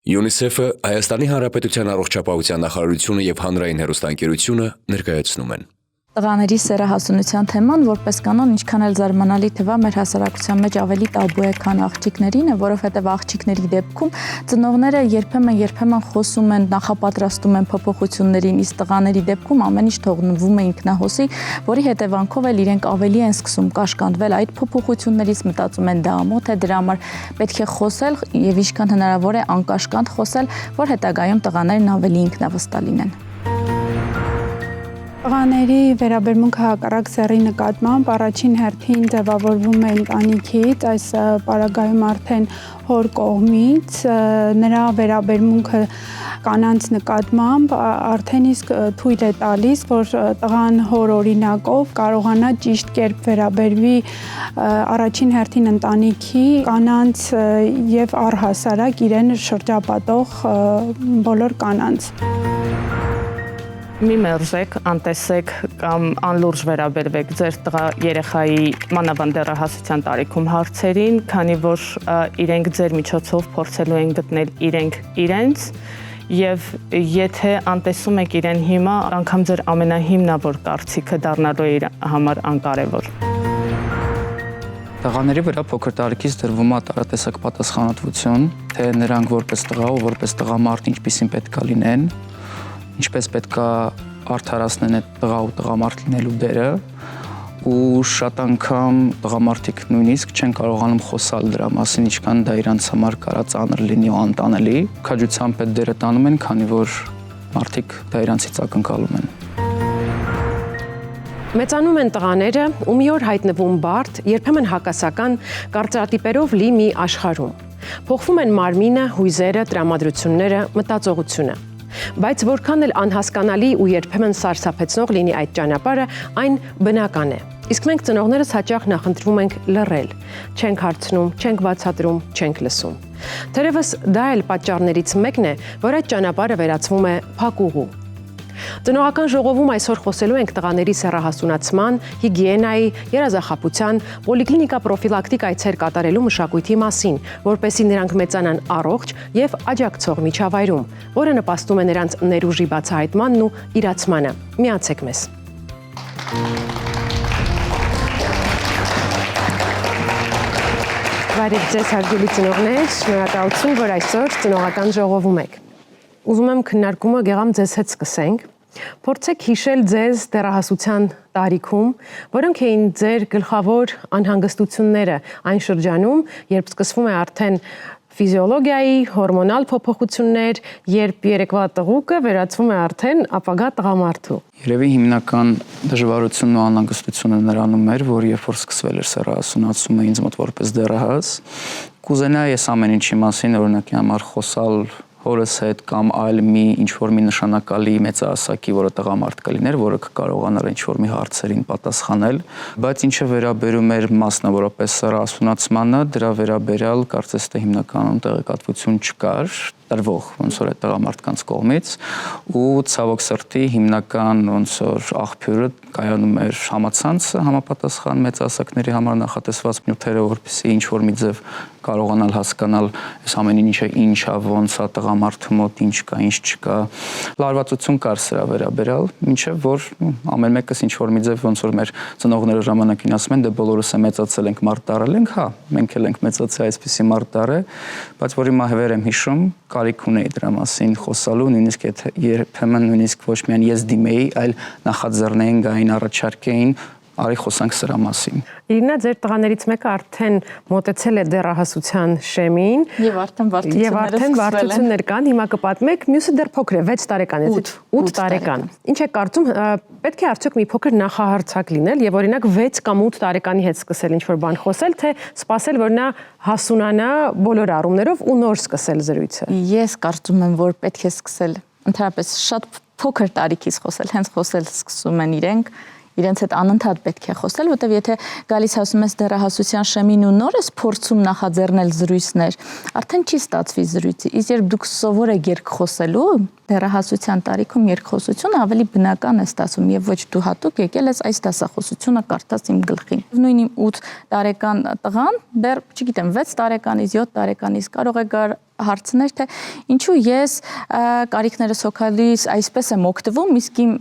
UNICEF-ը, Հայաստանի Հանրապետության առողջապահության նախարարությունը և հանրային հեռուստաընկերությունը ներկայացնում են։ Տղաների սեռահասունության թեման որպես կանոն ինչքան էլ զարմանալի թվա մեր հասարակության մեջ ավելի տաբու է, քան աղջիկներին է, որովհետև աղջիկների դեպքում ծնողները երբեմն խոսում են, նախապատրաստում են փոփոխություններին, իսկ տղաների դեպքում ամեն ինչ թողնվում է ինքնահոսի, որի հետևանքով էլ իրենք ավելի են սկսում կաշկանդվել այդ փոփոխություններից, մտածում են դա ամոթ է, դրա համար պետք է խոսել եւ ինչքան հնարավոր է անկաշկանդ խոսել, որ հետագայում տղաներն ավելի ինքնավստահ լինեն։ Տղաների վերաբերմունքը հակառակ սեռի նկատմամբ առաջին հերթին ձևավորվում է ընտանիքից, այս պարագայում արդեն հոր կողմից, նրա վերաբերմունքը կանանց նկատմամբ արդեն իսկ թույլ է տալիս, որ տղան հոր օրինակով կարողանա ճիշտ կերպ վերաբերվի առաջին հերթին ընտանիքի, կանանց եւ առհասարակ իրեն շրջապատող բոլոր կանանց։ Մի մերժեք, անտեսեք կամ անլուրջ վերաբերվեք ձեր տղա երեխայի մանավանդ դեռահասության տարիքում հարցերին, քանի որ իրենք ձեր միջոցով փորձելու են գտնել իրենք իրենց եւ եթե անտեսում եք իրեն հիմա, անգամ ձեր ամենահիմնավոր կարծիքը դառնալու է իր համար անկարևոր։ Տղաների վրա փոքր տարիքից դրվում է տարատեսակ պատասխանատվություն, թե նրանք որպես տղա ու որպես տղամարդ ինչպիսին պետք է լինեն, ինչպես պետք է արդարացնեն այդ տղա ու տղամարդ լինելու դերը ու շատ անգամ տղամարդիկ նույնիսկ չեն կարողանում խոսալ դրա մասին, ինչքան դա իրանց համար կարա ծանր լինի ու անտանելի։ Քաջությամբ այդ դերը տանում են, քանի որ մարդիկ դա իրանցից ակնկալում են։ Մեծանում են տղաները, ու մի օր հայտնվում բարդ, երբեմն հակասական կարծրատիպերով լի մի աշխարհում։ Փոխվում են մարմինը, հույզերը, տրամադրությունները, մտածողությունը։ Բայց որքան էլ անհասկանալի ու երբեմն սարսափեցնող լինի այդ ճանապարհը, այն բնական է։ Իսկ մենք ծնողներս հաճախ նախընտրվում ենք լռել, չենք հարցնում, չենք բացատրում, չենք լսում։ Թերևս դա էլ պատճառներից մեկն է, որ այդ ճանապարհը վերածվում է փակուղու։ Տնօրինական ժողովում այսօր խոսելու ենք տղաների սեռահասունացման, հիգիենայի, երազախապության, պոլիկլինիկա պրոֆիլակտիկ այցեր կատարելու մշակույթի մասին, որպեսզի նրանք մեծանան առողջ եւ աջակցող միջավայրում, որը նպաստում է նրանց ներուժի բացահայտմանն ու իրացմանը։ Միացեք մեզ։ Բարև ձեզ հարգելի ծնողներ, շնորհակալություն, որ այսօր տնօրինական ժողովում եք։ Ուզում եմ քննարկումը գեղամ ձեզ հետ սկսենք։ Փորձեք հիշել ձեզ դեռահասության տարիքում, որոնք էին ձեր գլխավոր անհանգստությունները այն շրջանում, երբ սկսվում է արդեն ֆիզիոլոգիայի, հորմոնալ փոփոխություններ, երբ երեկվա տղուկը վերածվում է արդեն ապագա տղամարդու։ Երևի հիմնական դժվարությունն ու անհանգստությունը նրանում էր, որ երբ որ սկսվել էր սեռահասունացումը ինձ մոտ որպես դեռահաս, կուզենայի ես ամեն ինչի մասին, օրինակի համար խոսալ հորս հետ կամ այլ մի ինչ-որ մի նշանակալի մեծահասակի, որը տղամարդ կլիներ, որը կկարողանար ինչ-որ մի հարցերին պատասխանել, բայց ինչը վերաբերում էր մասնավորապես սեռահասունացմանը, դրա վերաբերյալ կարծես թե հիմնականում տեղեկատվություն չկար, տրվող ոնց որ այդ տղամարդկանց կողմից ու ցավոք սրտի հիմնական ոնց որ աղբյուրը կայանում էր համացանցը համապատասխան մեծահասակների համար նախատեսված նյութերը, որպեսզի ինչ-որ մի ձև կարողանալ հասկանալ այս ամեն ինչը ինչ է, ոնց է տղամարդու մոտ, ինչ կա, ինչ չկա։ Լարվածություն կար սրա վերաբերյալ, ինչեւ որ ամեն մեկս ինչ-որ մի ձև ոնց որ մեր ծնողները ժամանակին ասում են, դե բոլորս է մեծացել ենք, մարդ դարել ենք, հա, մենք էլ ենք մեծացել այսպիսի մարդ դարը, բայց որ հիմա հվեր եմ հիշում, կարիք ունեի դրա մասին խոսալու, նույնիսկ երբեմն նույնիսկ ոչ միայն ես դիմեի, այլ նախաձեռնեին գային առաջարկեին արի խոսանք սրա մասին։ Իրինա, ձեր տղաներից մեկը արդեն մոտեցել է դեռահասության շեմին Եվ արդեն վարդություններ կան, հիմա կպատմեք, մյուսը դեռ փոքր է, 6 տարեկան է, 8 տարեկան։ Ինչ եք կարծում, պետք է արդյոք մի փոքր նախահարցակ լինել եւ օրինակ 6 կամ 8 տարեկանի հետ սկսել ինչ-որ բան խոսել, թե սпасել, որ նա հասունանա բոլոր առումներով ու նոր սկսել զրույցը։ Ես կարծում եմ, որ պետք է սկսել ընդհանրապես շատ փոքր տարիքից խոսել, հենց խոսել սկսում են իրենց հետ անընդհատ պետք է խոսել, որտեղ եթե գալիս ասում ես դեռահասության շեմին ու նոր ես փորձում նախաձեռնել զրույցներ, արդեն չի ստացվի զրույցը։ Իսկ երբ դուք սովոր եք երկխոսելու, դեռահասության տարիքում երկխոսությունը ավելի բնական է ստացվում եւ ոչ դու հատուկ եկել ես այս դասախոսությունը կարդաս իմ գլխին։ Նույն իմ 8 տարեկան տղան դեռ, չգիտեմ, 6 տարեկանից, 7 տարեկանից կարող է գար հարցներ, թե ինչու ես կարիքներս հոգալիս այսպես եմ օգտվում, իսկ իմ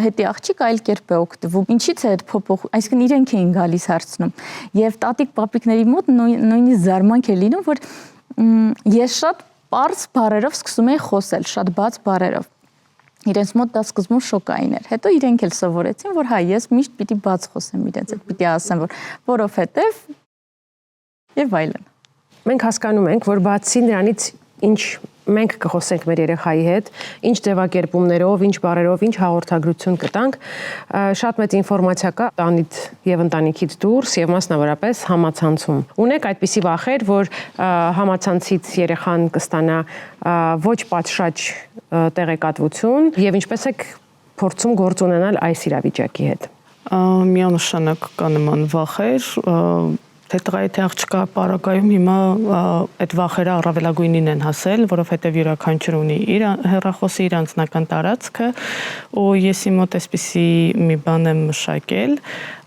հետի աղջիկ այլ կերպ է օգտվում։ Ինչից է այդ փոփոխ, այսինքն իրենք էին գալիս հարցնում։ Եվ տատիկ պապիկների մոտ նույնիսկ զարմանք է լինում, որ ես շատ պարզ բառերով սկսում էի խոսել, շատ բաց բառերով։ Իրենց մոտ դա սկզբում շոկային էր։ Հետո իրենք էլ սովորեցին, որ հա, ես միշտ պիտի բաց խոսեմ իրենց հետ, պիտի ասեմ, որ որովհետև եւ այլն։ Մենք հասկանում ենք, որ բացի նրանից, ինչ մենք կխոսենք մեր երեխայի հետ, ինչ ձևակերպումներով, ինչ բառերով, ինչ հաղորդագրություն կտանք, շատ մեծ ինֆորմացիա կա տանից եւ ընտանիքից դուրս եւ մասնավորապես համացանցում։ Ունեք այդպիսի վախեր, որ համացանցից երեխան կստանա ոչ պատշաճ տեղեկատվություն եւ ինչպես եք փորձում գործ ունենալ այս իրավիճակի հետ։ Միանշանակ կա նման վախեր, թե տղայի թե աղջկա պարագայում հիմա այդ վախերը առավելագույնին են հասել, որովհետև յուրաքանչյուր ունի իր հեռախոսի, իր անձնական տարածքը, ու ես իմ մոտ այսպիսի մի բան եմ մշակել,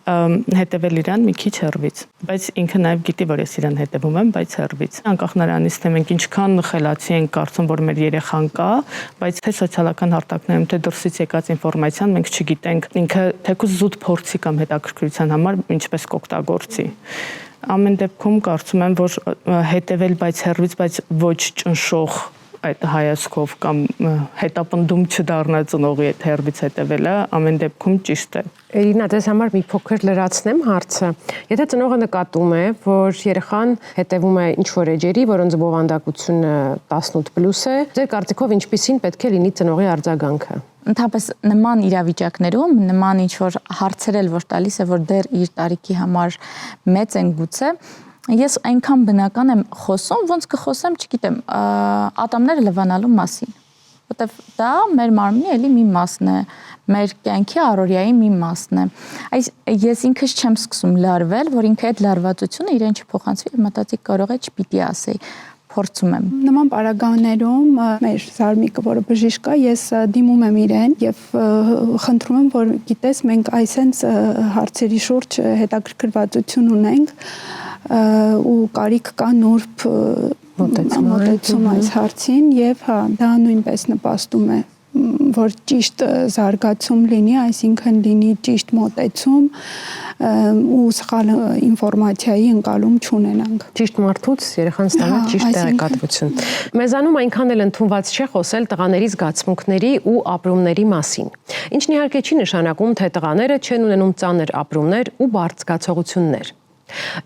հետևել իրան մի քիչ հեռվից, բայց ինքը նաև գիտի, որ ես իրան հետևում եմ, բայց հեռվից։ Անկախ նրանից, թե մենք ինչքան խելացի ենք կարծում, որ մեր երեխան կա, բայց թե սոցիալական հարթակներում, թե դրսից եկած ինֆորմացիան մենք չգիտենք, ինքը թեկուզ զուտ փորձի կամ հետաքրքրության համար ինչպես կօգտագործի։ Ամեն դեպքում կարծում եմ, որ հետևել, բայց հեռվից, բայց ոչ ճնշող այդ հայացքով կամ հետապնդում չդառնալ ծնողի հետ հեռվից հետևելը ամեն դեպքում ճիշտ է։ Իրինա, դες համար մի փոքր լրացնեմ հարցը։ Եթե ծնողը նկատում է, որ երեխան հետևում է ինչ-որ էջերի, որոնց բովանդակությունը 18+ է, ձեր կարծիքով ինչպիսին պետք է լինի ծնողի արձագանքը։ Ընդհանրապես նման իրավիճակներում, նման ինչ-որ հարցեր էլ որ տալիս է, որ դեռ իր տարիքի համար մեծ են գուցե, ես այնքան բնական եմ խոսում, ոնց կխոսեմ, չգիտեմ, ատամները լվանալու մասին, որտեվ դա մեր մարմնի էլի մի մասն է, մեր կյանքի առօրյայի մի մասն է։ Ես ինքս չեմ սկսում լարվել, որ ինքը այդ լարվածությունը իրեն չփոխանցվի, եւ մտածի կարող է չպիտի ասեի, փորձում եմ։ Նման պարագաներում մեր Զարմիկը, որը բժիշկ է, ես դիմում եմ իրեն եւ խնդրում եմ, որ գիտես, մենք այսենց հարցերի շուրջ հետաքրքրվածություն ունենք ու կարիք կա նուրբ մոտեցում այս հարցին եւ հա դա նույնպես նպաստում է որ ճիշտ զարգացում լինի, այսինքն լինի ճիշտ մոտեցում ու սխալ ինֆորմացիայի ընկալում չունենանք։ Ճիշտ մարդուց երեխան ստանա ճիշտ տեղեկատվություն։ Մեզանում այնքան էլ ընդունված չէ խոսել տղաների զգացմունքների ու ապրումների մասին։ Ինչն իհարկե չի նշանակում, թե տղաները չեն ունենում ծանր ապրումներ ու բարդ զգացողություններ։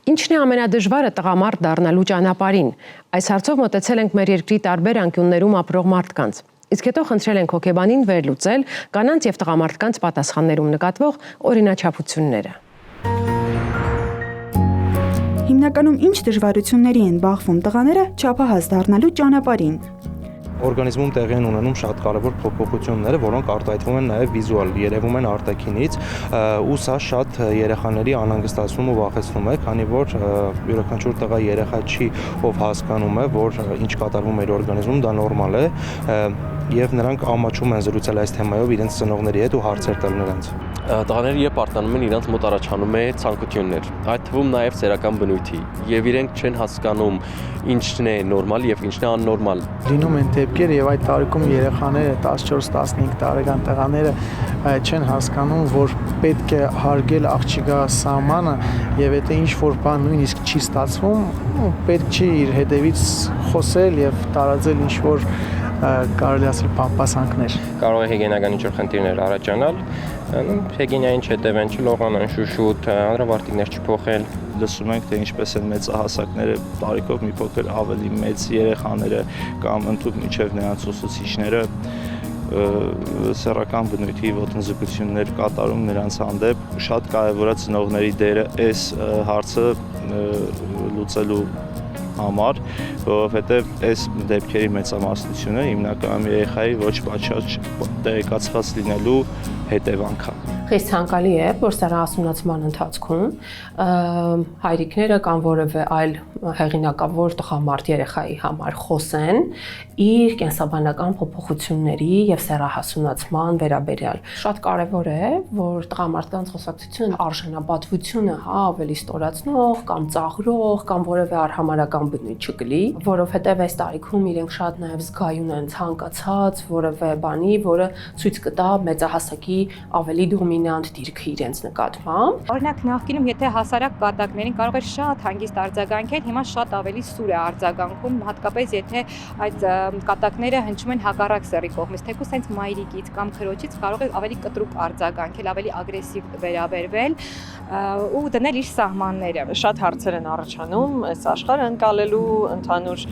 Ինչն է ամենադժվարը տղամարդ դառնալու ճանապարհին։ Այս հարցով մտածել ենք մեր երկրի տարբեր անկյուններում ապրող մարդկանց։ Իսկ հետո խնդրել ենք հոգեբանին վերլուծել կանանց եւ տղամարդկանց պատասխաններում նկատվող օրինաչափությունները։ Հիմնականում ինչ դժվարությունների են բախվում տղաները չափահաս դառնալու ճանապարհին։ Օրգանիզմում տեղի են ունենում շատ կարևոր փոփոխությունները, որոնք արտահայտվում են նաև վիզուալ, երևում են արտաքինից, ու սա շատ երեխաների անհանգստացնում ու վախեցնում է, քանի որ յուրաքանչյուր տղա երեխա չի, ով հասկանում է, որ ինչ կատարվում է իր օրգանիզմում, դա նորմալ է, եւ նրանք ամաչում են զրուցել այս թեմայով իրենց ծնողների հետ ու հարցեր տալ նրանց։ Տղաները երբ արտանում են, իրենց մոտ առաջանում է ցանկություններ, այդ թվում նաև սեռական բնույթի, եւ իրենք չեն հասկանում ինչն է նորմալ եւ ինչն է աննորմալ։ Լինում են դեպքեր եւ այդ տարիքում երեխաները 14-15 տարեկան տղաները չեն հասկանում, որ պետք է հարգել աղջիկա սահմանը եւ եթե ինչ որ բան նույնիսկ չի ստացվում, պետք չի իր հետևից խոսել եւ տարածել ինչ որ կարելի ասել պապասանքներ։ Կարող է հիգիենական ինչ-որ խնդիրներ առաջանալ, հիգիենային չհետևեն, չլողանան շուշուտ, հանրավարտիքներ չփոխել։ Լսում ենք, թե ինչպես են մեծահասակները տարիքով մի փոքր ավելի մեծ երեխաները կամ ընդհանուր միջև նրանց ուսուցիչները սեռական բնույթի ոտնձգություններ կատարում նրանց հանդեպ։ Շատ կարևոր է ծնողների դերը այս հարցը լուծելու համար, որովհետև այս դեպքերի մեծամասնությունը հիմնականում երեխայի ոչ պատշաճ տեղեկացված լինելու հետևանք է։ Խիստ ցանկալի է, որ սեռահասունացման ընթացքում հայրիկները կամ որևէ այլ հեղինակավոր տղամարդ երեխայի համար խոսեն իր կենսաբանական փոփոխությունների եւ սեռահասունացման վերաբերյալ։ Շատ կարեւոր է, որ տղամարդկանց խոսակցությունը արժանապատվությունը ավելի ստորացնող կամ ծաղրող կամ որևէ արհամարհական բնույթ չկլի, որովհետեւ այս տարիքում իրենք շատ նաեւ զգայուն են ցանկացած որևէ բանի, որը ցույց կտա մեծահասակի ավելի դոմինանտ դիրքը իրենց նկատմամբ։ Օրինակ նախկինում եթե հասարակ կատակներին կարող էր շատ հանգիստ արձագանքել, հիմա շատ ավելի սուր է արձագանքում, հատկապես եթե այդ կատակները հնչում են հակառակ սեռի կողմից, թեկուզ հենց մայրիկից կամ քրոջից կարող է ավելի կտրուկ արձագանքել, ավելի ագրեսիվ վերաբերվել ու դնել իր սահմանները։ Շատ հարցեր են առաջանում այս աշխարհը ընկալելու, ընդհանուր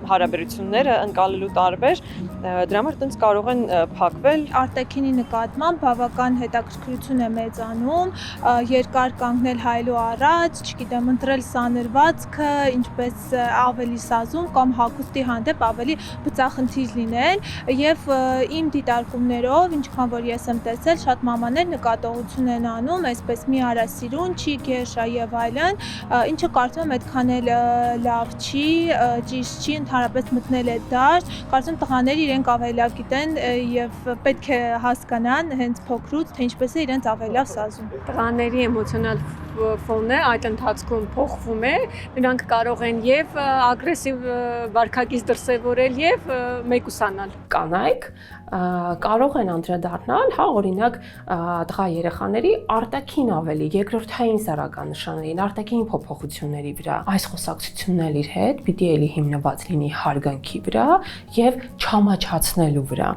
հարաբերությունները ընկալելու տարբեր, դրա համար տենց կարող են փակվել։ Արտաքինի նկատմամբ բավական հետաքրքրություն է մեծանում, երկար կանգնել հայելու առաջ, չգիտեմ, ընտրել սանրվածքը, ինչպես ավելի սազում կամ հագուստի հանդեպ ավելի բծախնդիր լինել եւ իմ դիտարկումներով, ինչքան որ ես եմ տեսել, շատ մամաներ նկատողություն են անում, այսպես մի արա սիրուն, չի գեշա եւ այլն, ինչը կարծում եմ այդքան էլ լավ չի, ճիշտ չի, ընդհանրապես մտնել է դաշտ, կարծում տղաները իրենք ավելի լավ գիտեն եւ պետք է հասկանան հենց փոքրուց, թե ինչպես է իրենց ավելի լավ սազում։ Տղաների էմոցիոնալ ֆոնը այդ ընթացքում փոխվում է, նրանք կարող են եւ ագրեսիվ վարքագիծ դրսեւորել եւ մեկուսանալ։ Կանայք կարող են անդրադառնալ, հա, օրինակ տղա երեխաների արտաքին ավելի երկրորդային սեռական նշաններին, արտաքին փոփոխությունների վրա։ Այս խոսակցությունն էլ իր հետ պիտի էլի հիմնված լինի հարգանքի վրա եւ չամաչացնելու վրա։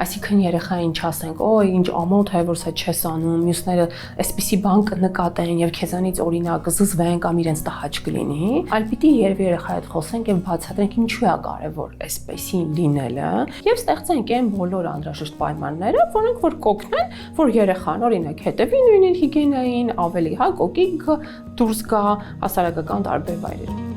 Այսինքն երեխային չասենք, օй, ինչ ամոթ է, որ սա չես անում, մյուսները այսպիսի բան կնկատեն եւ քեզանից օրինակ զզվեն կամ իրենց տհաճ կլինի, այլ պիտի երեխայի հետ խոսենք եւ բացատրենք ինչու է կարեւոր այսպեսին լինելը եւ ստեղծենք այն բոլոր անհրաժեշտ պայմանները, որոնք որ կօգնեն, որ երեխան օրինակ հետևի նույն հիգիենային, ավելի հա կոկիկ դուրս գա հասարակական տարբեր վայրերում։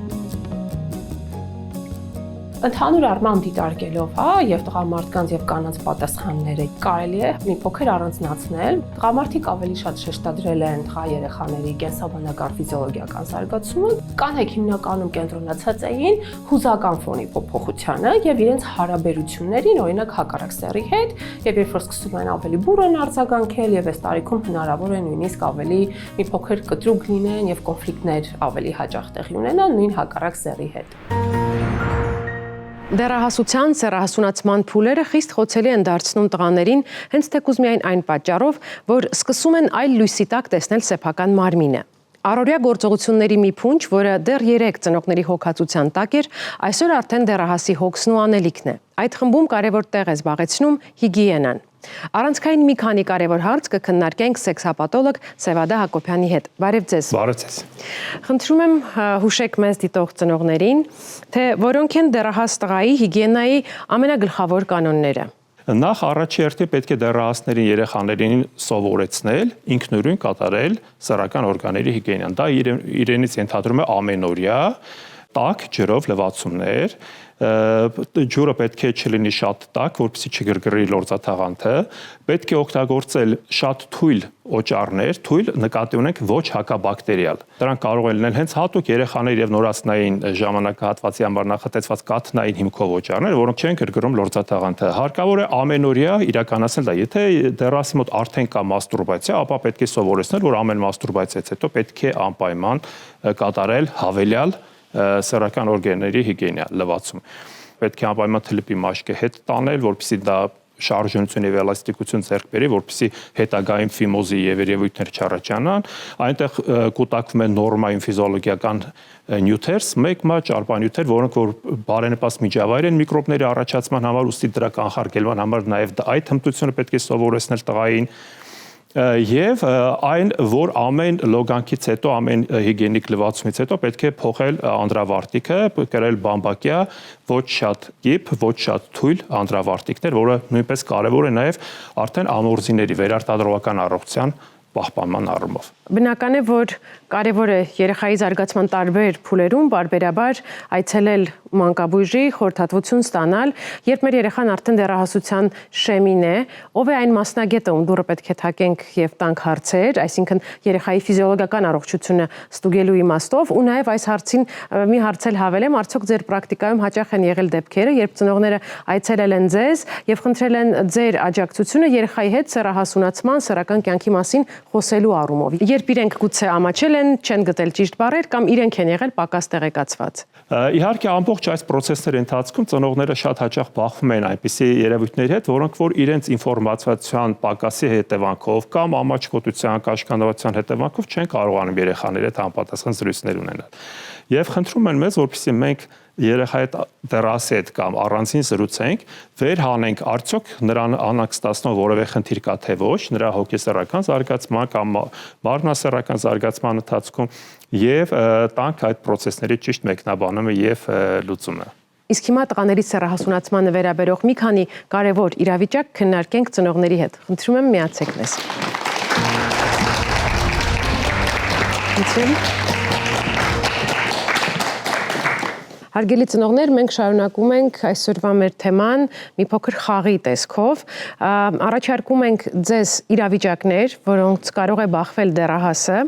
Ընդհանուր առմամբ դիտարկելով, հա, եւ տղամարդկանց եւ կանանց պատասխանները կարելի է մի փոքր առանձնացնել։ Տղամարդիկ ավելի շատ շեշտադրել են տղա երեխաների կենսաբանական ֆիզիոլոգիական զարգացումը, կանայք հիմնականում կենտրոնացած էին հուզական ֆոնի փոփոխությանը եւ իրենց հարաբերություններին, օրինակ հակառակ սեռի հետ, եւ երբ որ սկսում են ավելի բուռ են արձագանքել եւ այս տարիքում հնարավոր է նույնիսկ ավելի մի փոքր կտրուկ լինեն եւ կոնֆլիկտներ ավելի հաճախ տեղի ունենան նույն հակառակ սեռի հետ։ Դեռահասության սեռահասունացման փուլերը խիստ խոցելի են դարձնում տղաներին հենց թեկուզ միայն այն պատճառով, որ սկսում են այլ լույսի տակ տեսնել սեփական մարմինը։ Առօրյա գործողությունների մի փունջ, որը դեռ 3 ծնողների հոգացության տակ էր, այսօր արդեն դեռահասի հոգսն ու անելիքն է։ Այդ խմբում կարևոր տեղ է զբաղեցնում հիգիենան։ Առանցքային մի քանի կարևոր հարց կքննարկենք սեքսապաթոլոգ Սևադա Հակոբյանի հետ։ Բարև ձեզ։ Բարև ձեզ։ Խնդրում եմ հուշեք մեզ դիտող ծնողներին, թե որոնք են դեռահաս տղայի հիգիենայի ամենագլխավոր կանոնները։ Նախ առաջի հերթին պետք է դեռահասներին երեխաներին սովորեցնել ինքնուրույն կատարել սեռական օրգանների հիգիենան։ Դա իրենից ենթադրում է ամենօրյա տաք ջրով լվացումներ, ջուրը պետք է չլինի շատ տաք, որպեսզի չգրգռի լորձաթաղանթը, պետք է օգտագործել շատ թույլ օճառներ, թույլ նկատի ունենք ոչ հակաբակտերիալ։ Դրանք կարող են լինել հենց հատուկ երեխաների եւ նորածնային ժամանակահատվածի համար նախատեսված կաթնային հիմքով օճառներ, որոնք չեն գրգռում լորձաթաղանթը։ Հարկավոր է ամենօրյա իրականացնել դա։ Եթե դեռահասի մոտ արդեն կա մաստուրբացիա, ապա պետք է սովորեցնել, որ ամեն մաստուրբացիայից հետո պետք է անպայման կատարել հավելյալ սեռական օրգանների հիգիենա լվացում։ Պետք է անպայման թլիպի մաշկը հետ տանել, որպեսզի դա շարժունություն եւ էլաստիկություն ձեռք բերի, որպեսզի հետագայում ֆիմոզի եւ երևույթներ չառաջանան։ Այնտեղ կուտակվում են նորմային ֆիզիոլոգիական նյութեր, մեկ ճարպանյութեր, որոնք որ բարենպաստ միջավայր են միկրոբների առաջացման համար, ուստի դրա կանխարգելման համար նաեւ այդ հմտությունը պետք է սովորեցնել տղային։ Եվ այն, որ ամեն լոգանքից հետո, ամեն հիգիենիկ լվացումից հետո պետք է փոխել անդրավարտիքը, կրել բամբակյա, ոչ շատ կիպ, ոչ շատ թույլ անդրավարտիքներ, որը նույնպես կարևոր է նաև արդեն ամորձիների վերարտադրողական առողջության պահպանման առումով։ Բնական է, որ կարևոր է երեխայի զարգացման տարբեր փուլերում բարբերաբար այցելել մանկաբույժի, խորհրդատվություն ստանալ, երբ մեր երեխան արդեն դեռահասության շեմին է, ով է այն մասնագետը, ում դուռը պետք է թակենք եւ տանք հարցեր, այսինքն երեխայի ֆիզիոլոգիական առողջությունը ստուգելու իմաստով, ու նաեւ այս հարցին մի հարց էլ հավելեմ, արդյոք ձեր պրակտիկայում հաճախ են եղել դեպքերը, երբ ծնողները այցելել են ձեզ եւ խնդրել են ձեր աջակցությունը երեխայի հետ սեռահասունացման, սեռական կյանքի մասին խոսելու առումով։ Երբ իրենք գուցե ամաչել են, չեն գտել ճիշտ բառեր կամ իրենք են եղել պակաս տեղեկացված։ Իհարկե ամբողջ այս process-ների ընթացքում ծնողները շատ հաճախ բախվում են այնպիսի երևույթների հետ, որոնք որ իրենց ինֆորմացիան պակասի հետևանքով կամ ամաչկոտության, կաշկանդվածության հետևանքով չեն կարողանում երեխաների հետ համապատասխան զրույցներ ունենալ։ Եվ խնդրում են մեզ, որպեսզի մենք երեխայի հետ դեռասի հետ կամ առանձին զրուցենք, վեր հանենք արդյոք նրան անհանգստացնող որևէ խնդիր կա թե ոչ, նրա հոգեսեռական զարգացման կամ մարմնասեռական զարգացման ընթացքում եւ տանք այդ process-ների ճիշտ մեկնաբանումը եւ լուծումը։ Իսկ հիմա տղաների սեռահասունացմանը վերաբերող մի քանի կարևոր իրավիճակ քննարկենք ծնողների հետ։ Խնդրում եմ միացեք մեզ։ Հարգելի ծնողներ, մենք շարունակում ենք այսօրվա մեր թեման մի փոքր խաղի տեսքով։ Առաջարկում ենք ձեզ իրավիճակներ, որոնց կարող է բախվել դեռահասը,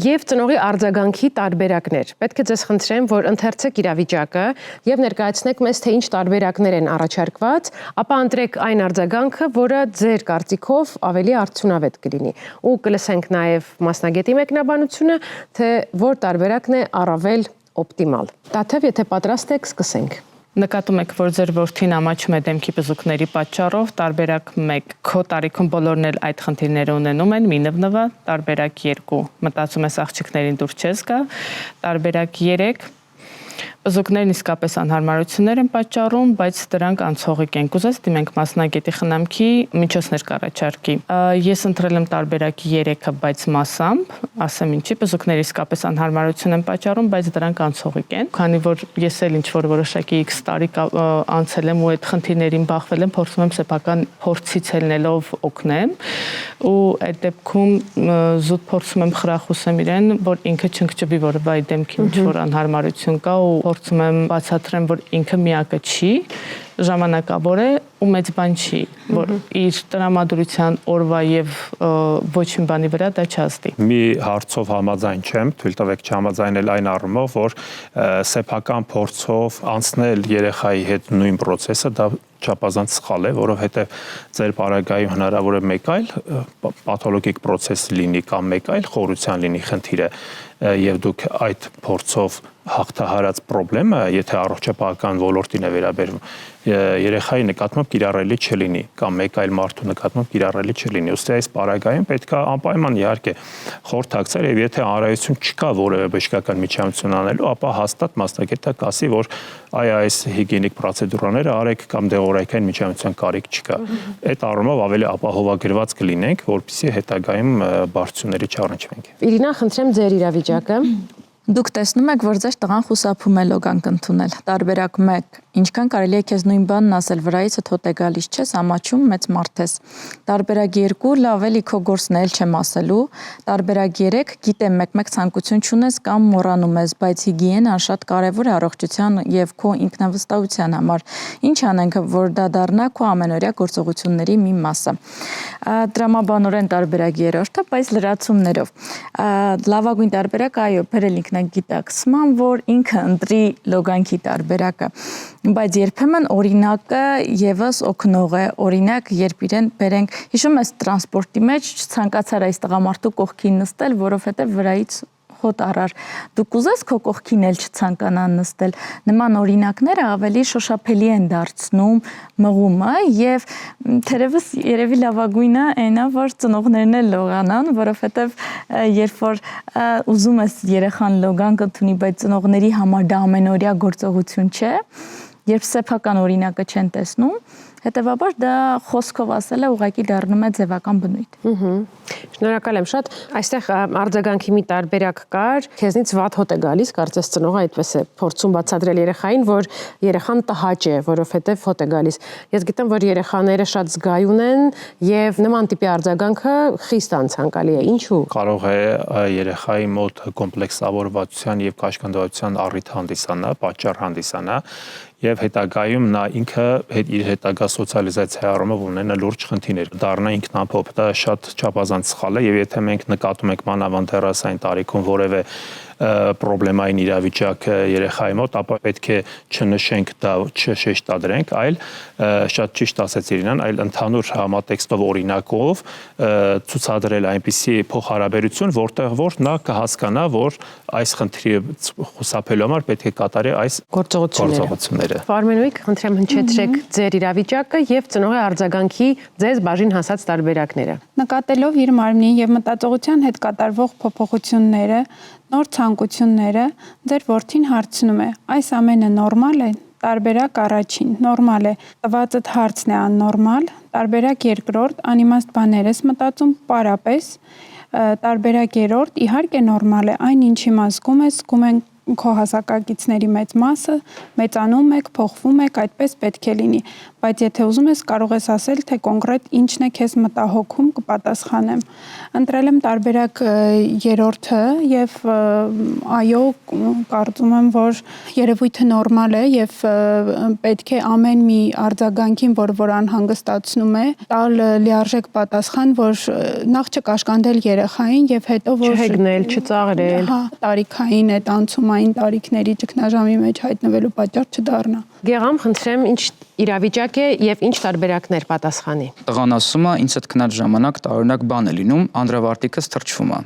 եւ ծնողի արձագանքի տարբերակներ։ Պետք է ձեզ խնդրեմ, որ ընթերցեք իրավիճակը եւ ներկայացնեք մեզ, թե ինչ տարբերակներ են առաջարկված, ապա ընտրեք այն արձագանքը, որը ձեր կարծիքով ավելի արդյունավետ կլինի։ Ու կլսենք նաեւ մասնագետի մեկնաբանությունը, թե որ տարբերակն է առավել օպտիմալ։ Տաթև, եթե պատրաստ եք, սկսենք։ Նկատում եք, որ ձեր որդին ամաչում է դեմքի բզուկների պատճառով, տարբերակ 1, քո տարիքում բոլորն էլ այդ խնդիրները ունենում են, մի նվնվա, տարբերակ 2, մտածում ես աղջիկներին դուր չես գա, տարբերակ 3, բզուկներն իսկապես անհարմարություններ են պատճառում, բայց դրանք անցողիկ են։ Կուզես դիմենք մասնագետի խնամքի միջոցներ կառաջարկի։ Ես ընտրել եմ տարբերակ 3-ը, բայց մասամբ, ասեմ ինչի, բզուկները իսկապես անհարմարություն են պատճառում, բայց դրանք անցողիկ են։ Քանի որ ես էլ ինչ-որ որոշակի X տարի անցել եմ ու այդ խնդիրներին բախվել եմ, փորձում եմ սեփական փորձից ելնելով օգնեմ, ու այդ դեպքում զուտ փորձում եմ խրախուսեմ իրեն, որ ինքը չընկճվի, որովհետեւ այդ դեմքի ինչ-որ անհարմարություն կա ու փորձում եմ բացատրեմ, որ ինքը միակը չի, ժամանակավոր է ու մեծ բան չի, որ իր տրամադրության օրվա եւ ոչ մի բանի վրա դա չազդի։ Մի հարցով համաձայն չեմ, թույլ տվեք չհամաձայնել այն առումով, որ սեփական փորձով անցնել երեխայի հետ նույն process-ը դա չափազանց սխալ է, որովհետև ձեր բարագայում հնարավոր է մեկ այլ պաթոլոգիկ process լինի կամ մեկ այլ խորության լինի խնդիրը եւ դուք այդ փորձով հաղթահարած խնդրեմը, եթե առողջապահական ոլորտին է վերաբերվում, երեխայի նկատմամբ կիրառելի չլինի կամ մեկ այլ մարդու նկատմամբ կիրառելի չլինի։ Ըստ այս պարագայում պետք է անպայման իհարկե խորհրդակցել եւ եթե անհրաժեշտություն չկա որևէ բժշկական միջամտություն անելու, ապա հաստատ մասնագետը կասի, որ այս հիգիենիկ պրոցեդուրաները արեք կամ դեղորայքային միջամտության կարիք չկա։ Այդ առումով ավելի ապահովագրված կլինենք, որպեսզի հետագայում բարդությունների չառնչվենք։ Իրինա, խնդրեմ ձեր իրավիճակը։ Դուք տեսնում եք, որ ձեր տղան խուսափում է լոգանք ընդունել։ Տարբերակ 1. Ինչքան կարելի է քեզ նույն բանն ասել, վրայիցդ հոտ է գալիս, չես ամաչում, մեծ մարդ ես։ Տարբերակ 2. Լավ էլի քո գործն էլ չեմ ասելու։ Տարբերակ 3. Գիտեմ, մեկ-մեկ ցանկություն չունես կամ մոռանում ես, բայց հիգիենան շատ կարևոր է առողջության եւ քո ինքնավստահության համար։ Ինչ անենք, որ դա դառնա քո ամենօրյա գործողությունների մի մասը։ Տրամաբանորեն տարբերակ 3-ը, բայց լրացումներով։ Լավագույն տարբերակը այո, բերել ինքնագիտակցման, որ ինքը ընտրի լոգանքի տարբերակը, բայց երբեմն օրինակը եւս օգնող է, օրինակ երբ իրեն բերենք, հիշում ես տրանսպորտի մեջ ցանկացար այս տղամարդու կողքին նստել, որովհետեւ վրայից հոտ առար, դուք ուզես քո կողքին էլ չցանկանան նստել, նման օրինակները ավելի շոշափելի են դարձնում մղումը եւ թերևս երևի լավագույնը այնա, որ ծնողներն էլ լողանան, որովհետեւ երբ որ ուզում ես երեխան լոգանք ընդունի, բայց ծնողների համար դա ամենօրյա գործողություն չէ, երբ սեփական օրինակը չեն տեսնում, հետեւաբար դա խոսքով ասել է ուղղակի դառնում է ձևական բնույթ։ Շնորհակալ եմ շատ։ Այստեղ արձագանքի մի տարբերակ կար, քեզնից վատ հոտ է գալիս, կարծես ծնողը այդպես է փորձում բացատրել երեխային, որ երեխան տհաճ է, որովհետև հոտ է գալիս։ Ես գիտեմ, որ երեխաները շատ զգայուն են եւ նման տիպի արձագանքը խիստ անցանկալի է։ Ինչու՞։ Կարող է երեխայի մոտ կոմպլեքսավորվածության եւ կաշկանդվածության առիթ հանդիսանա, պատճառ հանդիսանա եւ հետագայում նա ինքը իր հետագա սոցիալիզացիայի առումով ունենա լուրջ խնդիրներ, դառնա ինքնափոփ։ Դա շատ չափազանց սխալ է եւ եթե մենք նկատում ենք մանավանդ դեռասային տարիքում որևէ պրոբլեմային իրավիճակ երեխայի մոտ, ապա պետք է չնշենք դա, չշեշտադրենք, այլ շատ ճիշտ ասեց Իրինան, այլ ընդհանուր համատեքստով օրինակով ցուցադրել այնպիսի փոխհարաբերություն, որտեղ որ նա կհասկանա, որ այս խնդրի խուսափելու համար պետք է կատարի այս գործողությունները։ Պարմենույք, խնդրեմ հնչեցրեք ձեր իրավիճակը եւ ծնողի արձագանքի ձեզ բաժին հասած տարբերակները։ Նկատելով իր մարմնի եւ մտածողության հետ կատարվող փոփոխությունները, նոր ցանկությունները, ձեր որդին հարցնում է. այս ամենը նորմալ է։ Տարբերակ առաջին, նորմալ է։ Տվածդ հարցն է աննորմալ։ Տարբերակ երկրորդ, անիմաստ բաներ ես մտածում, պարապես։ Տարբերակ երրորդ, իհարկե նորմալ է, այն ինչի մասկում ես, զգում են քո հասակակիցների մեծ մասը, մեծանում եք, փոխվում եք, այդպես պետք է լինի, բայց եթե ուզում ես կարող ես ասել, թե կոնկրետ ինչն է քեզ մտահոգում, կպատասխանեմ։ Ընտրել եմ տարբերակ երրորդը եւ այո, կարծում եմ, որ երևույթը նորմալ է եւ պետք է ամեն մի արձագանքին, որ անհանգստացնում է, տալ լիարժեք պատասխան, որ նախ չկաշկանդել երեխային եւ հետո որ չհեգնել, չծաղրել, տարիքային այդ անցումային տարիքների ճգնաժամի մեջ հայտնվելու պատճառ չդառնա։ Գեղամ, խնդրեմ, ինչ իրավիճակ է եւ ինչ տարբերակներ պատասխանի։ Տղան ասում է, ինձ հետ քնած ժամանակ տարօրինակ բան է լինում, անդրավարտիքս թրջվում է։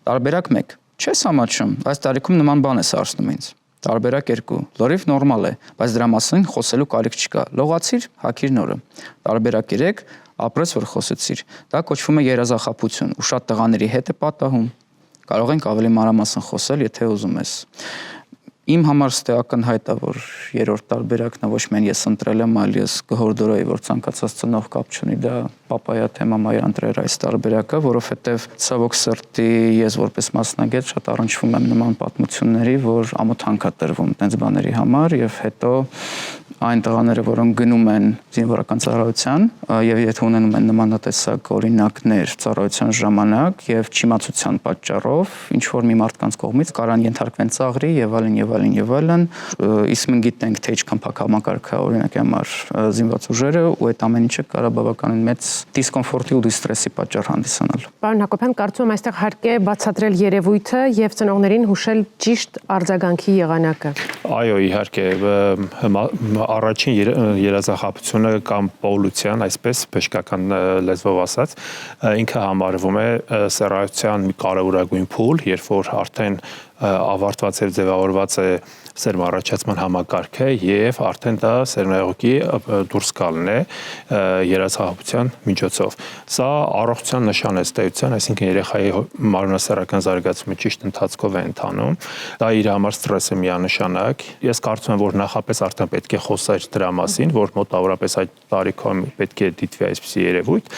Տարբերակ 1. Չես ամաչում, այս տարիքում նման բան է սարսնում ինձ։ Տարբերակ 2. Լրիվ նորմալ է, բայց դրա մասին խոսելու կարիք չկա։ Լողացիր, հագիր նորը։ Տարբերակ 3. Ապրես, որ խոսեցիր։ Դա կոչվում է երազախաբություն, ու շատ տղաների հետ է պատահում։ Կարող ենք ավելի մանրամասն խոսել, եթե ուզում ես։ Իմ համար ստե ակնհայտ է, որ երրորդ տարբերակն է ոչ միայն ես ընտրել եմ, այլ ես կհորդորեի, որ ցանկացած ծնող կապ չունի, դա պապայա թեմամայ ընտրել այս տարբերակը, որովհետև ցավոք սրտի ես որպես մասնագետ շատ առնչվում եմ նման պատմությունների, որ ամոթանք է տրվում տենց բաների համար եւ հետո այն տղաները, որոնք գնում են զինվորական ծառայության եւ եթե ունենում են նմանատեսակ օրինակներ ծառայության ժամանակ եւ չիմացության պատճառով ինչ որ մի մարդկանց կողմից կարան ենթարկվեն ծաղրի եւ այլն, իսկ մենք գիտենք, թե ինչքան փակամակարգ է օրինակի համար զինված ուժերը ու այդ ամեն ինչը կարող բավականին մեծ դիսկոմֆորտի ու դիստրեսի պատճառ հանդիսանալ։ Պարոն Հակոբյան, կարծում եմ այստեղ հարկ է բացատրել երևույթը եւ ծնողներին հուշել ճիշտ արձագանքի եղանակը։ Այո, իհարկե, առաջին երազախաբությունը կամ պոլուցիան, այսպես բժշկական լեզվով ասած, ինքը համարվում է սեռայության մի կարևորագույն փուլ, երբ որ արդեն ավարտված եւ ձևավորված է սերմ առաջացման համակարգը եւ արդեն դա սերմնայողի դուրս գալն է երազախաբության միջոցով։ Սա առողջության նշան է ստեյության, այսինքն երեխայի մարմնասեռական զարգացումը ճիշտ ընթացքով է ընթանում։ Դա իր համար ստրեսը միանշանակ։ Ես կարծում եմ, որ նախապես արդեն պետք է խոսել դրա մասին, որ մոտավորապես այդ տարիքում պետք է դիտվի այսպիսի երևույթ։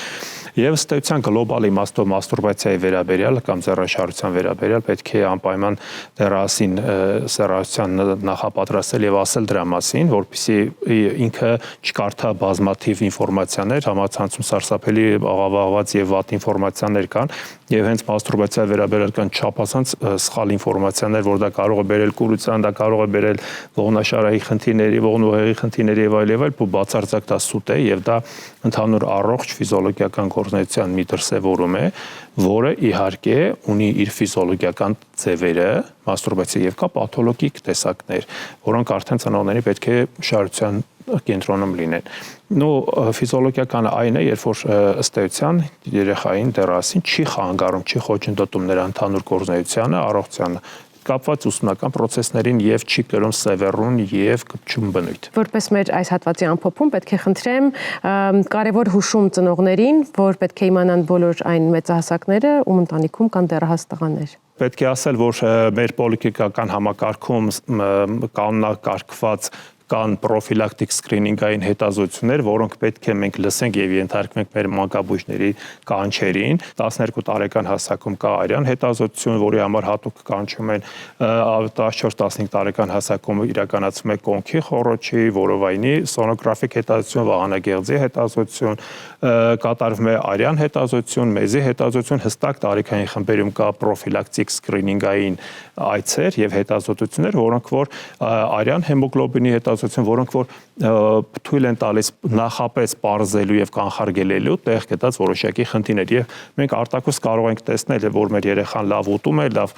Եվ ըստ էության գլոբալ իմաստով մաստուրբացիայի վերաբերյալ կամ ձեռնաշարժության վերաբերյալ պետք է անպայման դեռասին սեռայության նախապատրաստել եւ ասել դրա մասին, որպեսզի ինքը չկարդա բազմաթիվ ինֆորմացիաներ, համացանցում սարսափելի աղավաղված եւ վատ ինֆորմացիաներ կան եւ հենց մաստուրբացիայի վերաբերյալ կան չափազանց սխալ ինֆորմացիաներ, որ դա կարող է բերել կուրության, դա կարող է բերել ողնաշարայի խնդիրների, ողնուղեղի խնդիրների եւ այլ, ու բացարձակ դա սուտ է եւ դա ընդհանուր առողջ ֆիզիոլոգիական գործունեության մի դրսևորում է, որը իհարկե ունի իր ֆիզիոլոգիական ձևերը, մաստուրբացիա եւ կա պաթոլոգիկ տեսակներ, որոնք արդեն ծնողների պետք է շարժության կենտրոնում լինեն։ Ֆիզիոլոգիական այն է, երբ որ ըստ էության երեխային դեռասին չի խանգարում, չի խոչընդոտում նրա ընդհանուր գործունեությանը, առողջությանը կապված ուսումնական process-ներին եւ չի կրում սևեռուն եւ կպչուն բնույթ։ Որպես մեր այս հատվածի ամփոփում պետք է խնդրեմ կարևոր հուշում ծնողներին, որ պետք է իմանան բոլոր այն մեծահասակները, ում ընտանիքում կան դեռահաս տղաներ։ Պետք է ասել, որ մեր պոլիտիկական համակարգում կանոնակարգված կան պրոֆիլակտիկ սկրինինգային հետազոտություններ, որոնք պետք է մենք լսենք եւ ենթարկվենք մեր մանկաբույժների կանչերին։ 12 տարեկան հասակում կա արյան հետազոտություն, որի համար հատուկ կանչում են 14-15 տարեկան հասակում իրականացվում է կոնքի խոռոչի, որովայնի սոնոգրաֆիկ հետազոտություն, վահանագեղձի հետազոտություն, կատարվում է արյան հետազոտություն, մեզի հետազոտություն, հստակ տարիքային խմբերում կա պրոֆիլակտիկ սկրինինգային այցեր եւ հետազոտություններ, որոնք որ արյան հեմոգլոբինի հետազոտություն, որոնք որ թույլ են տալիս նախապես պարզելու եւ կանխարգելելու տեղ գտած որոշակի խնդիրներ եւ մենք արտակոս կարող ենք տեսնել, որ մեր երեխան լավ ուտում է, լավ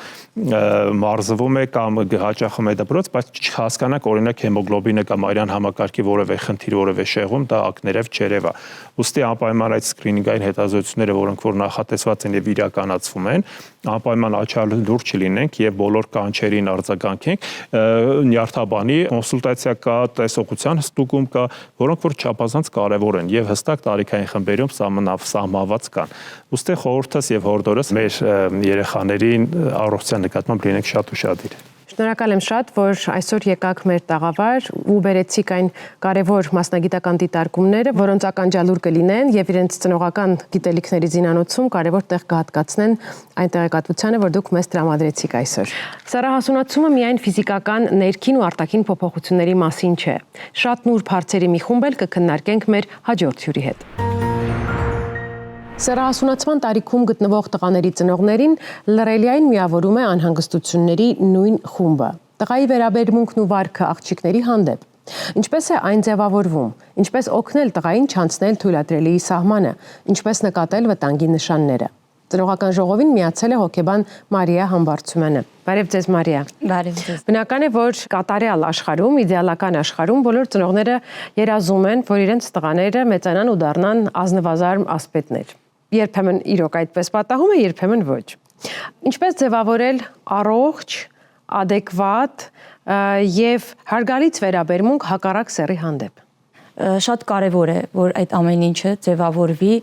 մարզվում է կամ հաճախում է դպրոց, բայց չհասկանանք օրինակ հեմոգլոբինը կամ արյան համակարգի որևէ խնդիր, որևէ շեղում դա ակներև չերևա։ Ուստի անպայման այդ սկրինինգային հետազոտությունները, որոնք որ նախատեսված են եւ իրականացվում են, անպայման աչալուրջ չլինենք եւ բոլոր կանչերին արձագանքենք, նյարդաբանի կոնսուլտացիա կա, տեսողության ստուգում կա, որոնք որ չափազանց կարեւոր են եւ հստակ տարիքային խմբերում սահմանված կան։ Ուստի խորհուրդս եւ հորդորս մեր երեխաներին առողջության նկատմամբ լինենք շատ ուշադիր։ Շնորհակալ եմ շատ, որ այսօր եկաք մեր տաղավար ու բերեցիք այն կարևոր մասնագիտական դիտարկումները, որոնց ականջալուր կլինեն եւ իրենց ծնողական գիտելիքների զինանոցում կարևոր տեղ կհատկացնեն այն տեղեկատվությանը, որ դուք մեզ տրամադրեցիք այսօր։ Սեռահասունացումը միայն ֆիզիկական ներքին ու արտաքին փոփոխությունների մասին չէ։ Շատ նուրբ հարցերի մի խումբ էլ կքննարկենք մեր հաջորդ հյուրի հետ։ Սեռահասունացման տարիքում գտնվող տղաների ծնողներին լռելիային միավորում է անհանգստությունների նույն խումբը։ Տղայի վերաբերմունքն ու վարքը աղջիկների հանդեպ։ Ինչպես է այն ձևավորվում, ինչպես օգնել տղային չանցնել թույլատրելիի սահմանը, ինչպես նկատել վտանգի նշանները։ Ծնողական ժողովին միացել է հոգեբան Մարիա Համբարձումյանը։ Բարև ձեզ, Մարիա։ Բարև ձեզ։ Բնական է, որ կատարյալ աշխարհում, իդեալական աշխարհում բոլոր ծնողները երազում են, որ իրենց տղաները մեծանան ու դառնան ազնվազարմ ասպետներ։ Երբեմն իրոք այդպես պատահում է, երբեմն ոչ։ Ինչպես ձևավորել առողջ, adekvat եւ հարգալից վերաբերմունք հակառակ սեռի հանդեպ։ Շատ կարևոր է, որ այդ ամեն ինչը ձևավորվի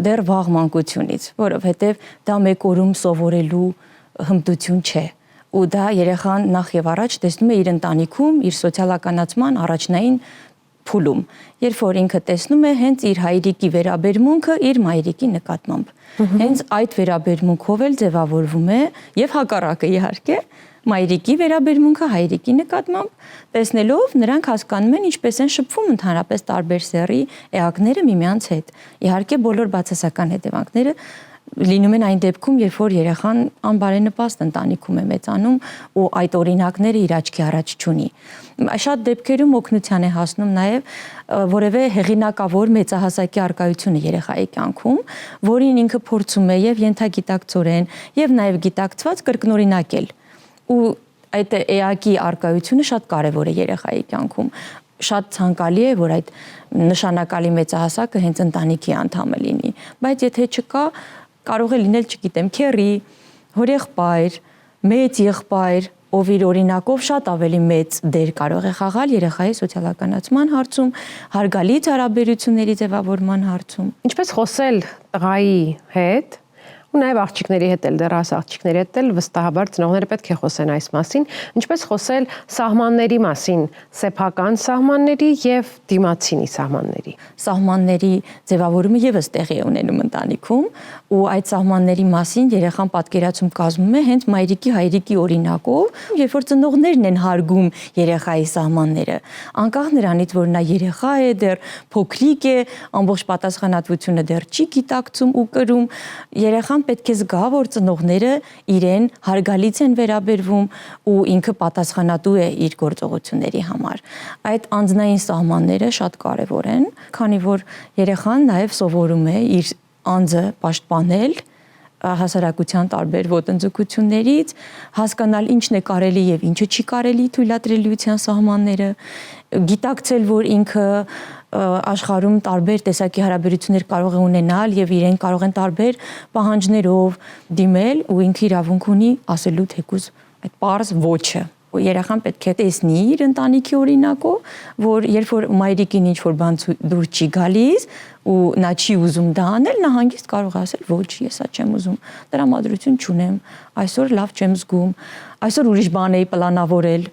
դեռ վաղ մանկությունից, որովհետեւ դա մեկ օրում սովորելու հմտություն չէ։ Ու դա երեխան նախ եւ առաջ տեսնում է իր ընտանիքում, իր սոցիալականացման առաջնային փուլում, երբ որ ինքը տեսնում է հենց իր հայրիկի վերաբերմունքը իր մայրիկի նկատմամբ։ Հենց այդ վերաբերմունքով էլ ձևավորվում է եւ հակառակը իհարկե մայրիկի վերաբերմունքը հայրիկի նկատմամբ, տեսնելով նրանք հասկանում են ինչպես են շփվում ընդհանրապես տարբեր սեռի էակները միմյանց հետ։ Իհարկե բոլոր բացասական հետևանքները լինում են այն դեպքում, երբ որ երեխան անբարենպաստ ընտանիքում է մեծանում ու այդ օրինակները իր աչքի առաջ չունի։ Շատ դեպքերում օգնության է հասնում նաև որևէ հեղինակավոր մեծահասակի առկայությունը երեխայի կյանքում, որին ինքը փորձում է եւ ենթագիտակցորեն եւ նաև գիտակցված կրկնօրինակել։ Ու այդ էակի առկայությունը շատ կարևոր է երեխայի կյանքում։ Շատ ցանկալի է, որ այդ նշանակալի մեծահասակը հենց ընտանիքի անդամը լինի, բայց եթե չկա, կարող է լինել, չգիտեմ, քեռի, հորեղբայր, մեծ եղբայր, ով իր օրինակով շատ ավելի մեծ դեր կարող է խաղալ երեխայի սոցիալականացման հարցում, հարգալից հարաբերությունների ձևավորման հարցում։ Ինչպես խոսել տղայի հետ ու նաև աղջիկների հետ էլ, դեռահաս աղջիկների հետ էլ վստահաբար ծնողները պետք է խոսեն այս մասին, ինչպես խոսել սահմանների մասին, սեփական սահմանների եւ դիմացինի սահմանների։ Սահմանների ձևավորումը եւս տեղի է ունենում ընտանիքում, ու այդ սահմանների մասին երեխան պատկերացում կազմում է հենց մայրիկի հայրիկի օրինակով, երբ որ ծնողներն են հարգում երեխայի սահմանները, անկախ նրանից, որ նա երեխա է, դեռ փոքրիկ է, ամբողջ պատասխանատվությունը դեռ չի գիտակցում ու կրում, երեխան պետք է զգա, որ ծնողները իրեն հարգալից են վերաբերվում ու ինքը պատասխանատու է իր գործողությունների համար։ Այդ անձնային սահմանները շատ կարևոր են, քանի որ երեխան նաև սովորում է իր անձը պաշտպանել հասարակության տարբեր ոտնձգություններից, հասկանալ ինչն է կարելի եւ ինչը չի կարելի թույլատրելիության սահմանները, գիտակցել, որ ինքը աշխարհում տարբեր տեսակի հարաբերություններ կարող է ունենալ եւ իրեն կարող են տարբեր պահանջներով դիմել ու ինքը իրավունք ունի ասելու թեկուզ այդ պարզ ոչը։ Երեխան պետք է տեսնի իր ընտանիքի օրինակով, որ երբ որ մայրիկին ինչ-որ բան դուր չի գալիս ու նա չի ուզում դա անել, նա հանգիստ կարող է ասել ոչ, ես սա չեմ ուզում, տրամադրություն չունեմ, այսօր լավ չեմ զգում, այսօր ուրիշ բան էի պլանավորել։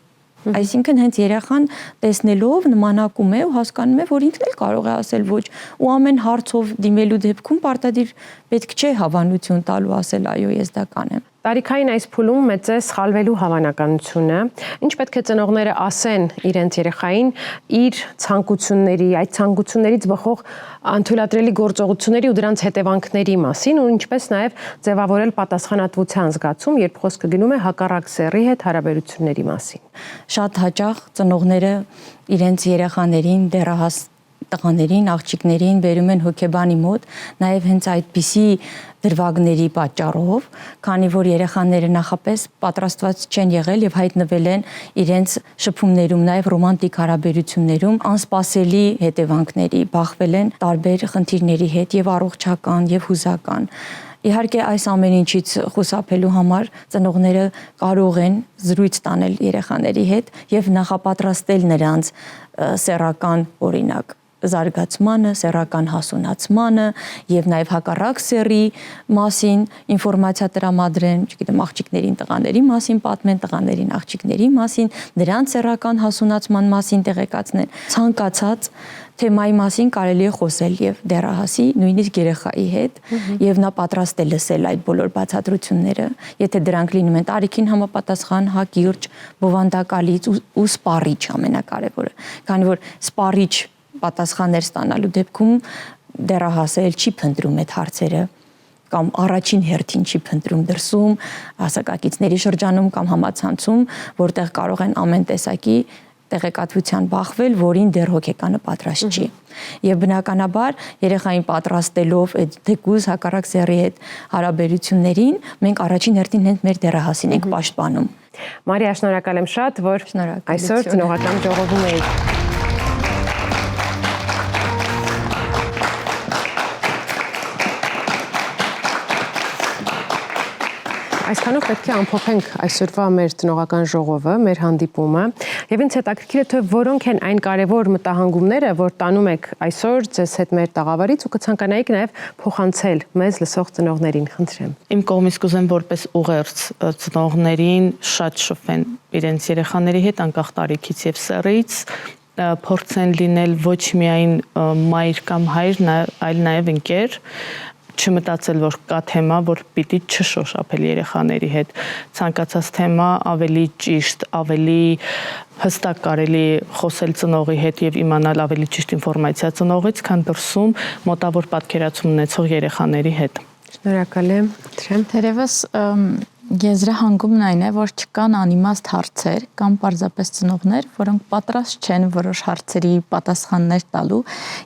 Այսինքն հենց երեխան տեսնելով նմանակում է ու հասկանում է, որ ինքն էլ կարող է ասել ոչ, ու ամեն հարցով դիմելու դեպքում պարտադիր պետք չէ հավանություն տալու ասել այո, ես դա կանեմ։ Տարիքային այս փուլում մեծ է սխալվելու հավանականությունը։ Ինչ պետք է ծնողները ասեն իրենց երեխային իր ցանկությունների, այդ ցանկություններից բխող անթույլատրելի գործողությունների ու դրանց հետևանքների մասին, ու ինչպես նաև ձևավորել պատասխանատվության զգացում, երբ խոսքը գնում է հակառակ սեռի հետ հարաբերությունների մասին։ Շատ հաճախ ծնողները իրենց երեխաներին դեռահաս տղաներին, աղջիկներին բերում են հոգեբանի մոտ, նաև հենց այդպիսի դրվագների պատճառով, քանի որ երեխաները նախապես պատրաստված չեն եղել եւ հայտնվել են իրենց շփումներում, նաև ռոմանտիկ հարաբերություններում անսպասելի հետևանքների, բախվել են տարբեր խնդիրների հետ եւ առողջական եւ հուզական։ Իհարկե այս ամեն ինչից խուսափելու համար ծնողները կարող են զրույց տանել երեխաների հետ եւ նախապատրաստել նրանց սեռական օրինակ զարգացմանը, սեռական հասունացմանը եւ նաեւ հակառակ սեռի մասին ինֆորմացիա տրամադրեն, չգիտեմ, աղջիկներին տղաների մասին պատմեն, տղաներին աղջիկների մասին, նրանց սեռական հասունացման մասին տեղեկացնեն։ Ցանկացած թեմայի մասին կարելի է խոսել եւ դեռահասի, նույնիսկ երեխայի հետ, եւ նա պատրաստ է լսել այդ բոլոր բացատրությունները, եթե դրանք լինում են տարիքին համապատասխան, հակիրճ, բովանդակալից ու սպառիչ ամենակարևորը, քանի որ սպառիչ պատասխաններ ստանալու դեպքում դեռահասը չի փնտրում այդ հարցերը կամ առաջին հերթին չի փնտրում դրսում, հասակակիցների շրջանում կամ համացանցում, որտեղ կարող են ամեն տեսակի տեղեկատվության բախվել, որին դեռ հոգեկանը պատրաստ չի։ Եվ բնականաբար երեխային պատրաստելով այդ թեկուզ հակառակ սեռի հետ հարաբերություններին, մենք առաջին հերթին հենց մեր դեռահասին ենք պաշտպանում։ Մարիա, շնորհակալ եմ շատ, որ այսօր ծնողական ժողովում եք։ Այսքանով պետք է ամփոփենք այսօրվա մեր ծնողական ժողովը, մեր հանդիպումը, եւ ինձ հետաքրքիր է թե որոնք են այն կարևոր մտահանգումները, որ տանում եք այսօր ձեզ հետ մեր տաղավարից ու կցանկանայիք նաեւ փոխանցել մեզ լսող ծնողներին, խնդրեմ։ Իմ կողմից կուզեմ որպես ուղերձ ծնողներին շատ շփվեն իրենց երեխաների հետ անկախ տարիքից եւ սեռից, փորձեն լինել ոչ միայն մայր կամ հայր, այլ նաեւ ընկեր, չմտածել, որ կա թեմա, որ պիտի չշոշափել երեխաների հետ։ Ցանկացած թեմա ավելի ճիշտ, ավելի հստակ կարելի խոսել ծնողի հետ եւ իմանալ ավելի ճիշտ ինֆորմացիա ծնողից, քան դրսում մոտավոր պատկերացում ունեցող երեխաների հետ։ Շնորհակալ եմ։ Թերևս եզրահանգումն այն է, որ չկան անիմաստ հարցեր կամ պարզապես ծնողներ, որոնք պատրաստ չեն որոշ հարցերի պատասխաններ տալու,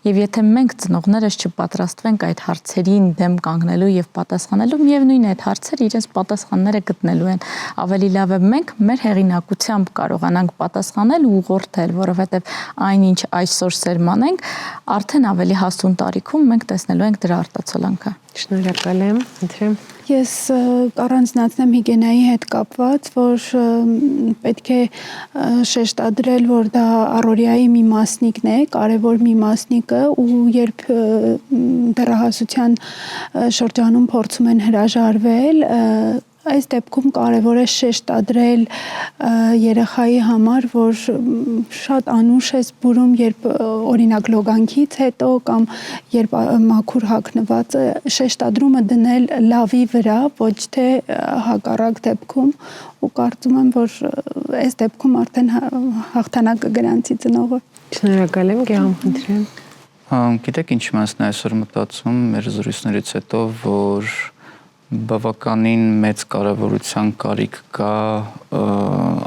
եւ եթե մենք ծնողներս չպատրաստվենք այդ հարցերին դեմ կանգնելու եւ պատասխանելու, միևնույն է այդ հարցերը իրենց պատասխանները գտնելու են։ Ավելի լավ է մենք մեր հեղինակությամբ կարողանանք պատասխանել ու ուղղորդել, որովհետեւ այնինչ այսօր սերմանենք, արդեն ավելի հասուն տարիքում մենք տեսնելու ենք դրա արտացոլանքը։ Շնորհակալ եմ, խնդրեմ։ Ես առանձնացնեմ հիգիենայի հետ կապված, որ պետք է շեշտադրել, որ դա առօրյայի մի մասնիկն է, կարևոր մի մասնիկը, ու երբ դեռահասության շրջանում փորձում են հրաժարվել, այս դեպքում կարևոր է շեշտադրել երեխայի համար, որ շատ անուշ է զբուրում, երբ օրինակ լոգանքից հետո կամ երբ մաքուր հագնված է, շեշտադրումը դնել լավի վրա, ոչ թե հակառակ դեպքում, ու կարծում եմ, որ այս դեպքում արդեն հաղթանակը գրանցի ծնողը։ Շնորհակալ եմ, Գեհամ, խնդրեմ։ Գիտեք ինչ մասն այսօր մտածում մեր զրույցներից հետո, որ բավականին մեծ կարևորության կարիք կա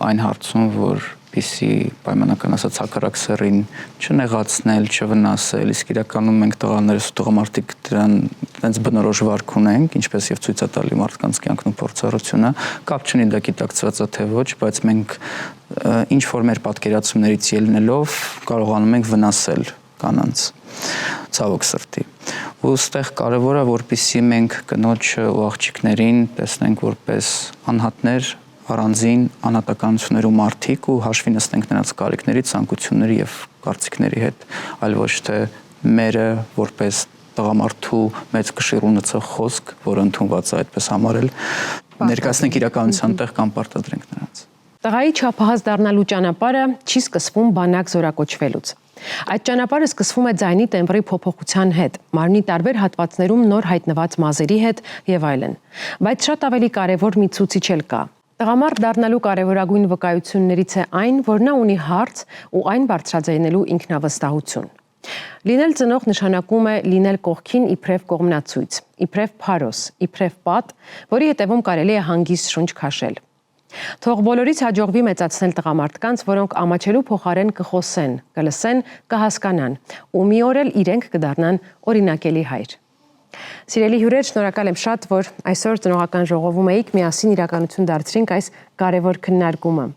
այն հարցում, որ պիսի պայմանական ասած հակառակ սեռին չնեղացնել, չվնասել, իսկ իրականում մենք տղաներս ու տղամարդիկ դրան այդպես բնորոշ վարք ունենք, ինչպես եւ ցույց է տալի մարդկանց կյանքն ու փորձառությունը, կապ չունի դա գիտակցված է թե ոչ, բայց մենք ինչ որ մեր պատկերացումներից ելնելով կարողանում ենք վնասել կանանց ցավոք սրտի։ Ու ստեղ կարևոր է, որպեսզի մենք կնոջը ու աղջիկներին տեսնենք որպես անհատներ, առանձին անհատականություններ ու մարդիկ ու հաշվի նստենք նրանց կարիքների, ցանկությունների եւ կարծիքների հետ, այլ ոչ թե մերը որպես տղամարդու մեծ կշիռ ունեցող խոսք, որը ընդունված է այդպես համարել, ներկայացնենք իրականության տեղ կամ պարտադրենք նրանց։ Տղայի չափահաս դառնալու ճանապարհը չի սկսվում բանակ զորակոչվելուց։ Այդ ճանապարհը սկսվում է ձայնի տեմբրի փոփոխության հետ, մարմնի տարբեր հատվածներում նոր հայտնված մազերի հետ եւ այլն։ Բայց շատ ավելի կարեւոր մի ցուցիչ էլ կա։ Տղամարդ դառնալու կարևորագույն վկայություններից է այն, որ նա ունի հարց ու այն բարձրաձայնելու ինքնավստահություն։ Լինել ծնող նշանակում է լինել կողքին իբրև կողմնացույց, իբրև փարոս, իբրև պատ, որի հետևում կարելի է հանգիստ շունչ քաշել։ Թող բոլորից հաջողվի մեծացնել տղամարդկանց, որոնք ամաչելու փոխարեն կխոսեն, կլսեն, կհասկանան ու մի օր էլ իրենք կդառնան օրինակելի հայր։ Սիրելի հյուրեր, շնորհակալ եմ շատ, որ այսօր ծնողական ժողովում էիք, միասին իրականություն դարձրինք այս կարևոր քննարկումը։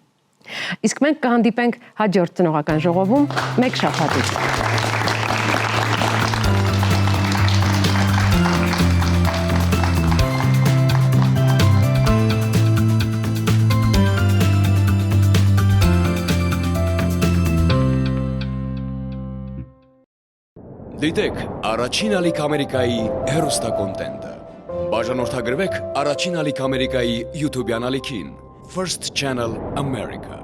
Իսկ մենք կհանդիպենք հաջորդ ծնողական ժողովում մեկ շաբաթից։ Դիտեք Առաջին ալիք Ամերիկայի հեռուստակոնտենտը։ Բաժանորդագրվեք Առաջին ալիք Ամերիկայի YouTube-յան ալիքին First Channel America։